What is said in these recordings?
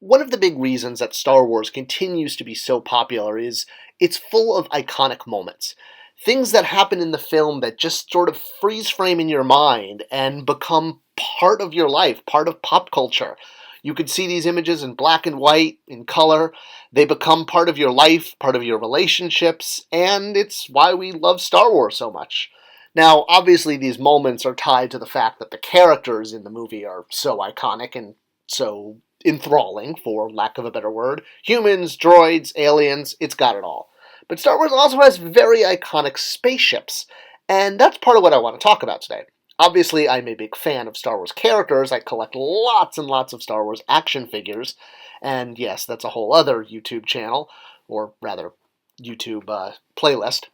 one of the big reasons that Star Wars continues to be so popular is it's full of iconic moments. Things that happen in the film that just sort of freeze frame in your mind and become part of your life, part of pop culture. You could see these images in black and white, in color. They become part of your life, part of your relationships, and it's why we love Star Wars so much. Now, obviously, these moments are tied to the fact that the characters in the movie are so iconic and so enthralling, for lack of a better word. Humans, droids, aliens, it's got it all. But Star Wars also has very iconic spaceships, and that's part of what I want to talk about today. Obviously, I'm a big fan of Star Wars characters. I collect lots and lots of Star Wars action figures, and yes, that's a whole other YouTube channel, or rather, YouTube playlist.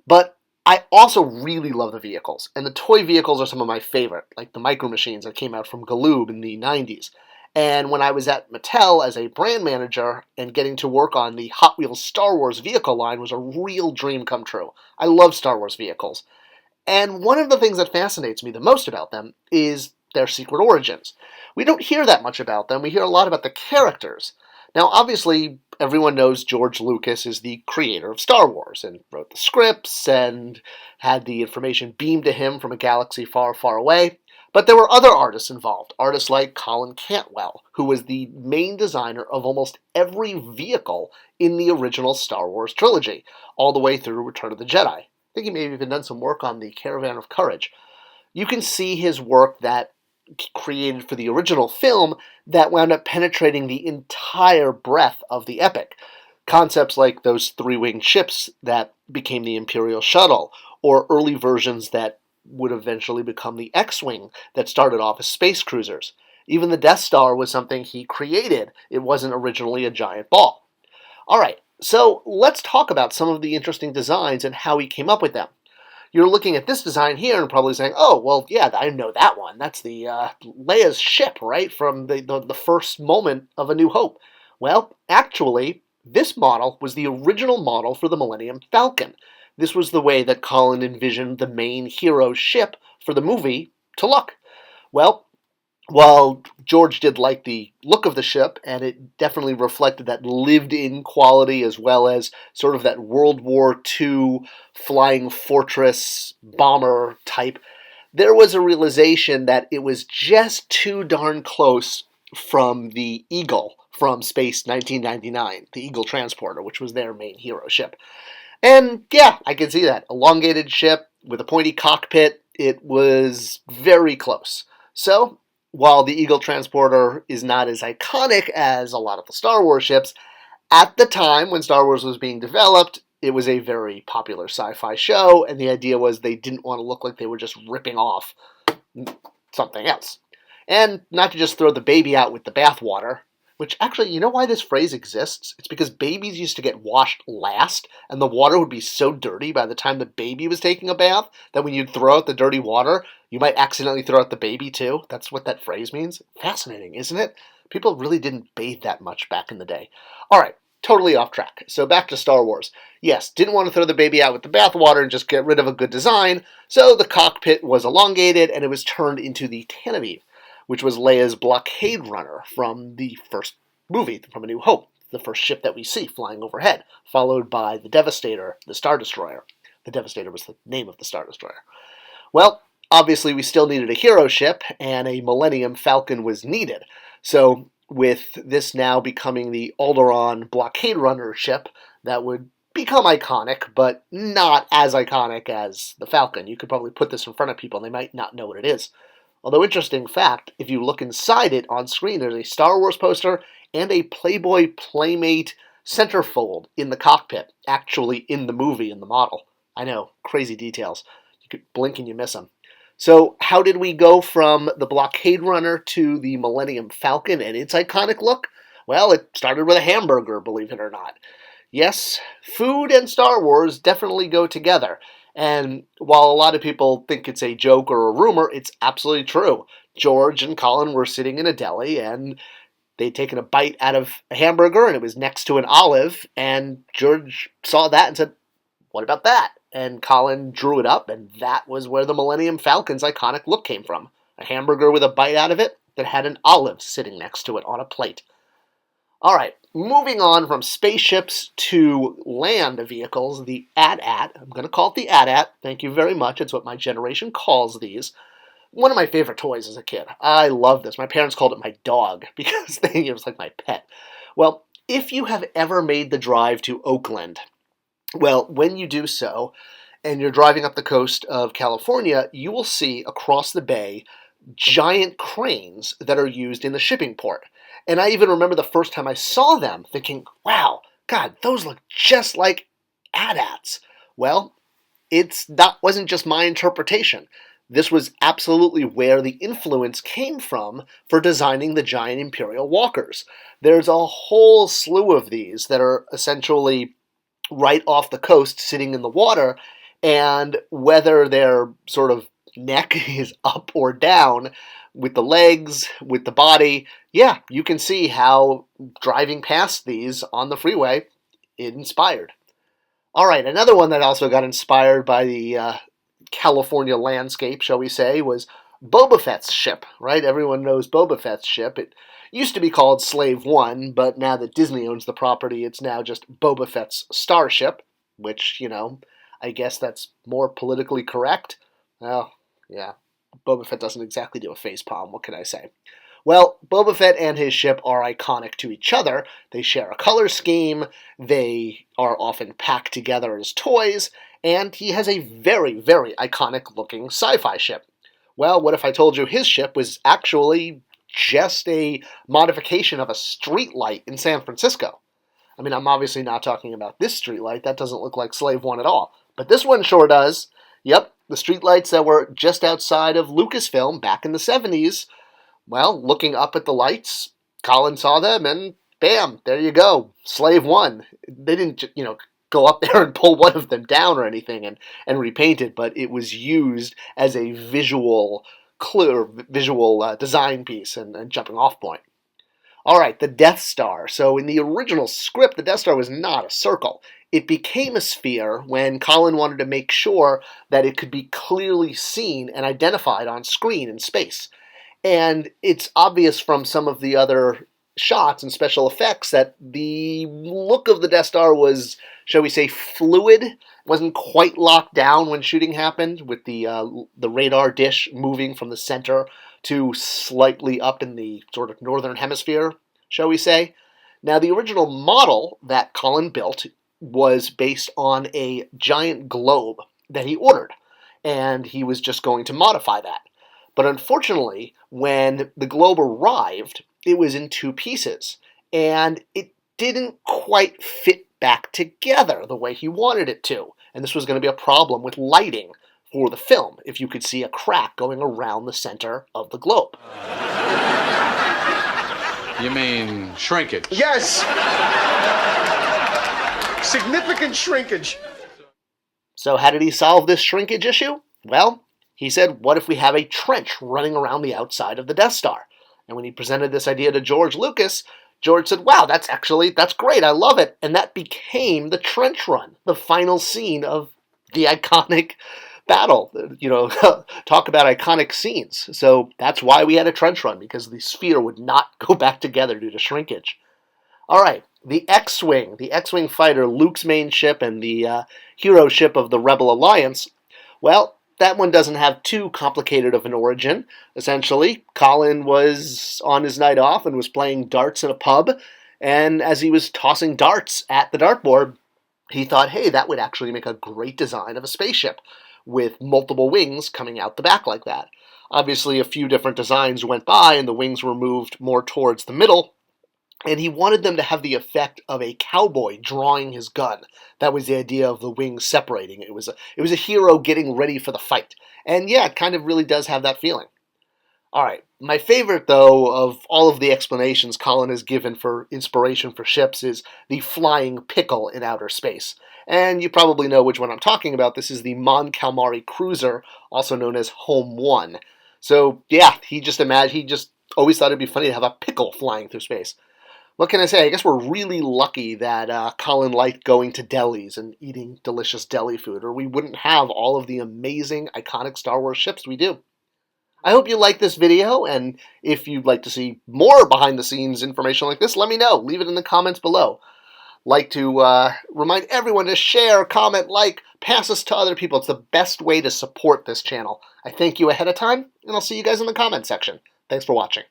But I also really love the vehicles, and the toy vehicles are some of my favorite, like the Micro Machines that came out from Galoob in the 90s. And when I was at Mattel as a brand manager and getting to work on the Hot Wheels Star Wars vehicle line was a real dream come true. I love Star Wars vehicles. And one of the things that fascinates me the most about them is their secret origins. We don't hear that much about them. We hear a lot about the characters. Now, obviously, everyone knows George Lucas is the creator of Star Wars and wrote the scripts and had the information beamed to him from a galaxy far, far away. But there were other artists involved, artists like Colin Cantwell, who was the main designer of almost every vehicle in the original Star Wars trilogy, all the way through Return of the Jedi. I think he may have even done some work on the Caravan of Courage. You can see his work that created for the original film that wound up penetrating the entire breadth of the epic. Concepts like those three-winged ships that became the Imperial shuttle, or early versions that would eventually become the X-Wing that started off as space cruisers. Even the Death Star was something he created. It wasn't originally a giant ball. Alright, so let's talk about some of the interesting designs and how he came up with them. You're looking at this design here and probably saying, oh, well, yeah, I know that one. That's the Leia's ship, right, from the first moment of A New Hope. Well, actually, this model was the original model for the Millennium Falcon. This was the way that Colin envisioned the main hero ship for the movie to look. Well, while George did like the look of the ship, and it definitely reflected that lived-in quality as well as sort of that World War II flying fortress bomber type, there was a realization that it was just too darn close from the Eagle from Space 1999, the Eagle transporter, which was their main hero ship. And yeah, I can see that. Elongated ship with a pointy cockpit. It was very close. So, while the Eagle transporter is not as iconic as a lot of the Star Wars ships, at the time when Star Wars was being developed, it was a very popular sci-fi show, and the idea was they didn't want to look like they were just ripping off something else. And not to just throw the baby out with the bathwater, which actually, you know why this phrase exists? It's because babies used to get washed last, and the water would be so dirty by the time the baby was taking a bath that when you'd throw out the dirty water, you might accidentally throw out the baby too. That's what that phrase means. Fascinating, isn't it? People really didn't bathe that much back in the day. All right, totally off track. So back to Star Wars. Yes, didn't want to throw the baby out with the bathwater and just get rid of a good design, so the cockpit was elongated and it was turned into the Tantive, which was Leia's blockade runner from the first movie, from A New Hope, the first ship that we see flying overhead, followed by the Devastator, the Star Destroyer. The Devastator was the name of the Star Destroyer. Well, obviously we still needed a hero ship, and a Millennium Falcon was needed. So with this now becoming the Alderaan blockade runner ship, that would become iconic, but not as iconic as the Falcon. You could probably put this in front of people and they might not know what it is. Although, interesting fact, if you look inside it on screen, there's a Star Wars poster and a Playboy Playmate centerfold in the cockpit, actually in the movie, in the model. I know, crazy details. You could blink and you miss them. So, how did we go from the blockade runner to the Millennium Falcon and its iconic look? Well, it started with a hamburger, believe it or not. Yes, food and Star Wars definitely go together. And while a lot of people think it's a joke or a rumor, it's absolutely true. George and Colin were sitting in a deli, and they'd taken a bite out of a hamburger, and it was next to an olive, and George saw that and said, what about that? And Colin drew it up, and that was where the Millennium Falcon's iconic look came from. A hamburger with a bite out of it that had an olive sitting next to it on a plate. All right, moving on from spaceships to land vehicles, the AT-AT. I'm going to call it the AT-AT. Thank you very much. It's what my generation calls these. One of my favorite toys as a kid. I love this. My parents called it my dog because it was like my pet. Well, if you have ever made the drive to Oakland, well, when you do so, and you're driving up the coast of California, you will see across the bay giant cranes that are used in the shipping port. And I even remember the first time I saw them thinking, wow, God, those look just like AT-ATs. Well, that wasn't just my interpretation. This was absolutely where the influence came from for designing the giant Imperial walkers. There's a whole slew of these that are essentially right off the coast sitting in the water, and whether their sort of neck is up or down, with the legs, with the body, yeah, you can see how driving past these on the freeway, it inspired. All right, another one that also got inspired by the California landscape, shall we say, was Boba Fett's ship, right? Everyone knows Boba Fett's ship. It used to be called Slave One, but now that Disney owns the property, it's now just Boba Fett's Starship, which, I guess that's more politically correct. Well, yeah, Boba Fett doesn't exactly do a facepalm, what can I say? Well, Boba Fett and his ship are iconic to each other. They share a color scheme, they are often packed together as toys, and he has a very, very iconic looking sci-fi ship. Well, what if I told you his ship was actually just a modification of a street light in San Francisco? I mean, I'm obviously not talking about this street light. That doesn't look like Slave One at all. But this one sure does. Yep, the street lights that were just outside of Lucasfilm back in the 70s. Well, looking up at the lights, Colin saw them, and bam, there you go, Slave One. They didn't, go up there and pull one of them down or anything and repaint it, but it was used as a visual design piece and jumping off point. All right, the Death Star. So in the original script, the Death Star was not a circle. It became a sphere when Colin wanted to make sure that it could be clearly seen and identified on screen in space. And it's obvious from some of the other shots and special effects that the look of the Death Star was, shall we say, fluid. It wasn't quite locked down when shooting happened, with the radar dish moving from the center to slightly up in the sort of northern hemisphere, shall we say. Now, the original model that Colin built was based on a giant globe that he ordered, and he was just going to modify that. But unfortunately, when the globe arrived, it was in two pieces, and it didn't quite fit back together the way he wanted it to. And this was going to be a problem with lighting for the film, if you could see a crack going around the center of the globe. You mean shrinkage? Yes! Significant shrinkage. So how did he solve this shrinkage issue? Well, he said, what if we have a trench running around the outside of the Death Star? And when he presented this idea to George Lucas, George said, wow, that's great, I love it. And that became the trench run, the final scene of the iconic battle. Talk about iconic scenes. So that's why we had a trench run, because the sphere would not go back together due to shrinkage. All right, the X-Wing fighter, Luke's main ship and the hero ship of the Rebel Alliance. Well, that one doesn't have too complicated of an origin. Essentially, Colin was on his night off and was playing darts in a pub, and as he was tossing darts at the dartboard, he thought, hey, that would actually make a great design of a spaceship with multiple wings coming out the back like that. Obviously, a few different designs went by, and the wings were moved more towards the middle, and he wanted them to have the effect of a cowboy drawing his gun. That was the idea of the wings separating. It was a hero getting ready for the fight. And yeah, it kind of really does have that feeling. All right, my favorite, though, of all of the explanations Colin has given for inspiration for ships is the flying pickle in outer space. And you probably know which one I'm talking about. This is the Mon Calamari cruiser, also known as Home 1. So yeah, he just always thought it'd be funny to have a pickle flying through space. What can I say? I guess we're really lucky that Colin liked going to delis and eating delicious deli food, or we wouldn't have all of the amazing, iconic Star Wars ships we do. I hope you like this video, and if you'd like to see more behind-the-scenes information like this, let me know. Leave it in the comments below. Like to remind everyone to share, comment, like, pass this to other people. It's the best way to support this channel. I thank you ahead of time, and I'll see you guys in the comment section. Thanks for watching.